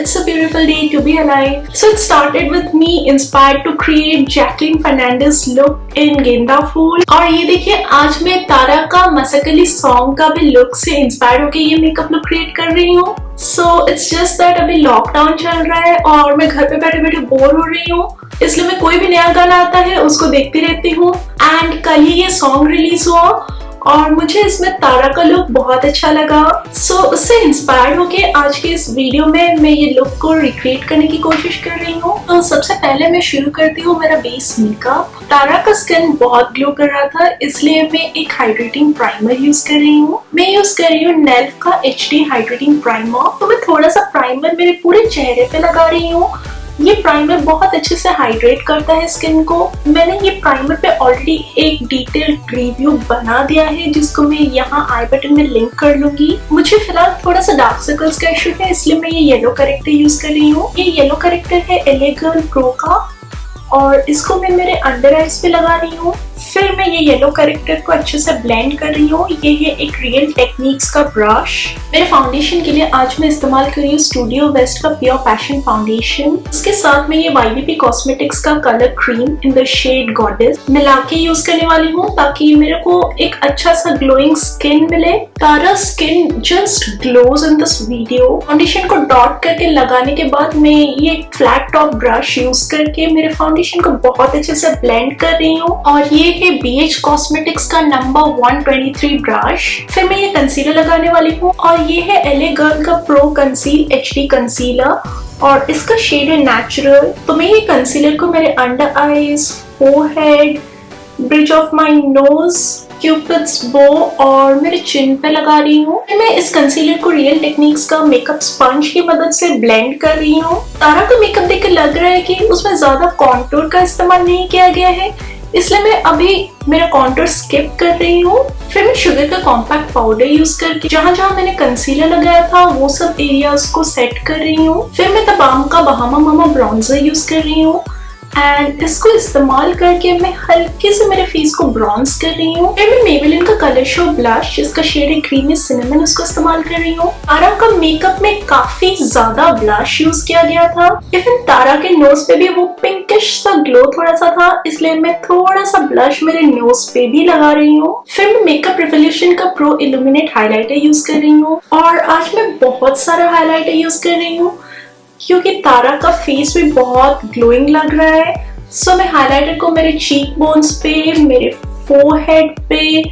it's a beautiful day to be alive. So it started with me inspired to create Jacqueline Fernandez look in गेंदा फूल। और ये देखिए आज मैं तारा का मसकली सॉन्ग का भी लुक से इंस्पायर होकर ये मेकअप लुक क्रिएट कर रही हूँ। सो इट्स जस्ट दैट अभी लॉकडाउन चल रहा है और मैं घर पे बैठे बैठे बोर हो रही हूँ, इसलिए मैं कोई भी नया गाना आता है उसको देखती रहती हूँ। एंड कल ही ये सॉन्ग रिलीज हुआ और मुझे इसमें तारा का लुक बहुत अच्छा लगा। सो उससे इंस्पायर होके आज के इस वीडियो में मैं ये लुक को रिक्रिएट करने की कोशिश कर रही हूँ। तो सबसे पहले मैं शुरू करती हूँ मेरा बेस मेकअप। तारा का स्किन बहुत ग्लो कर रहा था, इसलिए मैं एक हाइड्रेटिंग प्राइमर यूज कर रही हूँ। मैं यूज कर रही हूँ नेल्फ का HD हाइड्रेटिंग प्राइमर। तो मैं थोड़ा सा प्राइमर मेरे पूरे चेहरे पे लगा रही हूँ। ये प्राइमर बहुत अच्छे से हाइड्रेट करता है स्किन को। मैंने ये प्राइमर पे ऑलरेडी एक डिटेल्ड रिव्यू बना दिया है जिसको मैं यहाँ आई बटन में लिंक कर लूंगी। मुझे फिलहाल थोड़ा सा डार्क सर्कल्स का इशू है, इसलिए मैं ये येलो करेक्टर यूज कर रही हूँ। ये येलो करेक्टर है LA Girl Pro का और इसको मैं मेरे अंडर आईज पे लगा रही हूँ। फिर मैं ये येलो करेक्टर को अच्छे से ब्लेंड कर रही हूँ। ये है एक रियल टेक्निक्स का ब्रश। मेरे फाउंडेशन के लिए आज मैं इस्तेमाल कर रही हूँ स्टूडियो वेस्ट का प्योर पैशन फाउंडेशन। उसके साथ में ये YBP कॉस्मेटिक्स का colour cream in the shade goddess मिला के यूज करने वाली हूँ ताकि मेरे को एक अच्छा सा ग्लोइंग स्किन मिले। Tara skin just glows in this video. Foundation को डॉट करके लगाने के बाद मैं ये फ्लैट टॉप ब्रश यूज करके मेरे फाउंडेशन को बहुत अच्छे से ब्लेंड कर रही हूँ। और ये है BH कॉस्मेटिक्स का नंबर 123 ब्रश। फिर मैं ये कंसीलर लगाने वाली हूँ और ये है LA Girl का प्रो कंसील HD कंसीलर और इसका शेड है नेचुरल। तो मैं ये कंसीलर को मेरे under eyes, forehead, bridge of my nose, cupids बो और मेरे चिन पे लगा रही हूँ। मैं इस कंसीलर को रियल टेक्निक्स का मेकअप स्पंज की मदद से ब्लेंड कर रही हूँ। तारा का मेकअप देख कर लग रहा है कि उसमें ज्यादा कॉन्टूर का इस्तेमाल नहीं किया गया है, इसलिए मैं अभी मेरा कॉन्टूर स्किप कर रही हूँ। फिर मैं शुगर का कॉम्पैक्ट पाउडर यूज करके जहाँ जहाँ मैंने कंसीलर लगाया था वो सब एरियाज को सेट कर रही हूँ। फिर मैं तबाम का बहामा मामा ब्राउन्जर यूज कर रही हूँ एंड इसको इस्तेमाल करके मैं हल्के से मेरे फेस को ब्राउन्स कर रही हूँ। फिर मैं मेबेलिन का कलर शो ब्लश जिसका शेड है क्रीमी सिनेमन उसको इस्तेमाल कर रही हूँ। तारा का मेकअप में काफी ज्यादा ब्लश यूज किया गया था। इवन तारा के नोज पे भी वो पिंकिश सा ग्लो थोड़ा सा था, इसलिए मैं थोड़ा सा ब्लश मेरे नोज पे भी लगा रही हूँ। फिर मैं मेकअप रेवोल्यूशन का प्रो इल्यूमिनेट हाईलाइटर यूज कर रही हूँ और आज मैं बहुत सारा हाईलाइटर यूज कर रही हूँ क्योंकि तारा का फेस भी बहुत ग्लोइंग लग रहा है। सो मैं हाइलाइटर को मेरे चीक बोन्स पे, मेरे फोरहेड पे,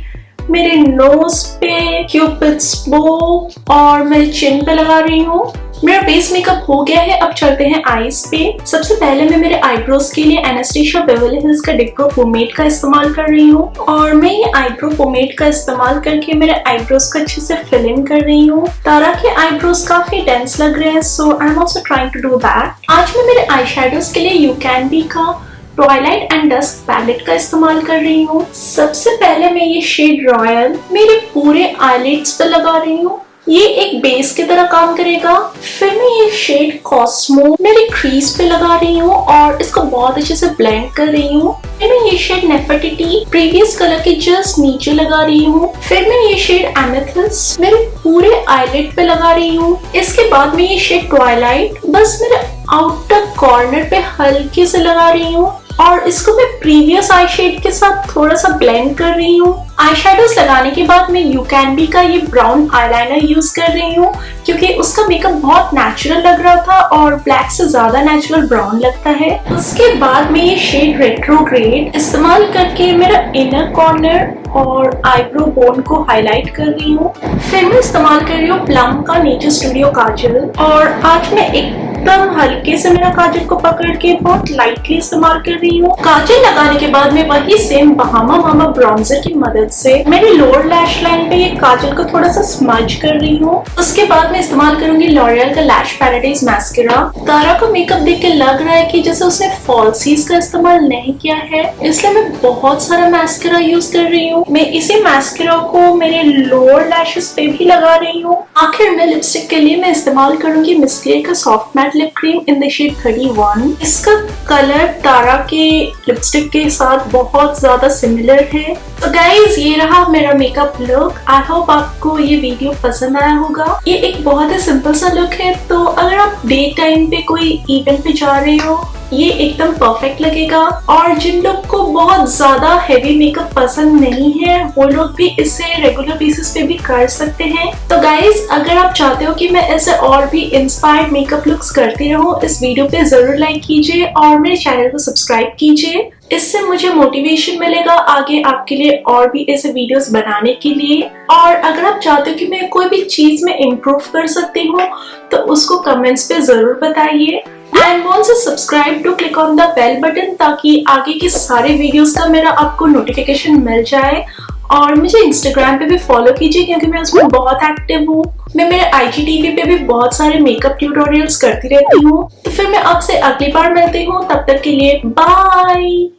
मेरे नोज पे, क्यूपिड्स बो और मेरे चिन पे लगा रही हूँ। मेरा बेस मेकअप हो गया है, अब चलते हैं आईज पे। सबसे पहले मैं मेरे आईब्रोज के लिए एनास्टेशिया बेवर्ली हिल्स का डिप्रो पोमेड का इस्तेमाल कर रही हूँ और मैं ये आईब्रो पोमेड का इस्तेमाल करके मेरे आईब्रोज को अच्छे से फिल इन कर रही हूँ। तारा के आईब्रोज काफी डेंस लग रहे हैं, so I am also trying to do that. आज मैं मेरे आई शेडोज के लिए यू कैन बी का ट्वाइलाइट एंड डस्क पैलेट का इस्तेमाल कर रही हूँ। सबसे पहले मैं ये शेड रॉयल मेरे पूरे आईलिड्स पे लगा रही हूँ, ये एक बेस की तरह काम करेगा। फिर मैं ये शेड कॉस्मो मेरे क्रीज पे लगा रही हूँ और इसको बहुत अच्छे से ब्लेंड कर रही हूँ। फिर मैं ये शेड नेफर्टिटी प्रीवियस कलर के जस्ट नीचे लगा रही हूँ। फिर मैं ये शेड एमेथिस्ट मेरे पूरे आईलिड पे लगा रही हूँ। इसके बाद मैं ये शेड ट्वाइलाइट बस मेरे आउटर कॉर्नर पे हल्के से लगा रही हूँ और इसको मैं प्रीवियस आई शेड के साथ थोड़ा सा ब्लेंड कर रही हूँ। आई शेडोज लगाने के बाद मैं यू कैन बी का ये ब्राउन आईलाइनर यूज कर रही हूँ क्योंकि उसका मेकअप बहुत नेचुरल लग रहा था और ब्लैक से ज्यादा नेचुरल ब्राउन लगता है। उसके बाद मैं ये शेड रेट्रोग्रेड इस्तेमाल करके मेरा इनर कॉर्नर और आईब्रो बोन को हाईलाइट कर रही हूँ। फिर मैं इस्तेमाल कर रही हूँ प्लम का नेचर स्टूडियो काजल और आज मैं एकदम हल्के से मेरा काजल को पकड़ के बहुत लाइटली इस्तेमाल कर रही हूँ। काजल लगाने के बाद मैं वही सेम बहामा मामा ब्राउन्जर की मदद से मेरे लोअर लैश लाइन पे ये काजल को थोड़ा सा स्मज कर रही हूँ। उसके बाद मैं इस्तेमाल करूंगी लॉरियल का लैश पैराडाइज मैस्करा। तारा का मेकअप देख के लग रहा है कि जैसे उसने फॉल्सीज का इस्तेमाल नहीं किया है, इसलिए मैं बहुत सारा मैस्करा यूज कर रही हूँ। मैं इसी मैस्करा को मेरे लोअर लैशेस पे भी लगा रही हूँ। आखिर में लिपस्टिक के लिए मैं इस्तेमाल करूंगी मिस्करे का soft matte lip cream in the shade 31। इसका कलर तारा के लिपस्टिक के साथ बहुत ज्यादा सिमिलर है। तो गाइज ये रहा मेरा मेकअप लुक। आई होप आपको ये वीडियो पसंद आया होगा। ये एक बहुत ही सिंपल सा लुक है, तो अगर आप डे टाइम पे कोई इवेंट पे जा रहे हो, ये एकदम परफेक्ट लगेगा। और जिन लोग को बहुत ज्यादा हेवी मेकअप पसंद नहीं है वो लोग भी इसे रेगुलर बेसिस पे भी कर सकते हैं। तो गाइज, अगर आप चाहते हो कि मैं ऐसे और भी इंस्पायर्ड मेकअप लुक्स करती रहूं, इस वीडियो पे जरूर लाइक कीजिए और मेरे चैनल को सब्सक्राइब कीजिए। इससे मुझे मोटिवेशन मिलेगा आगे आपके लिए और भी ऐसे वीडियोस बनाने के लिए। और अगर आप चाहते हो कि मैं कोई भी चीज में इम्प्रूव कर सकती हूँ तो उसको कमेंट्स पे जरूर बताइए। And once you subscribe to click on the bell button ताकि आगे के सारे वीडियोस का मेरा आपको नोटिफिकेशन मिल जाए। और मुझे इंस्टाग्राम पे भी फॉलो कीजिए क्योंकि मैं उसमें बहुत एक्टिव हूँ। मैं मेरे IGTV पे भी बहुत सारे मेकअप ट्यूटोरियल्स करती रहती हूँ। तो फिर मैं आपसे अगली बार मिलती हूँ, तब तक के लिए बाय।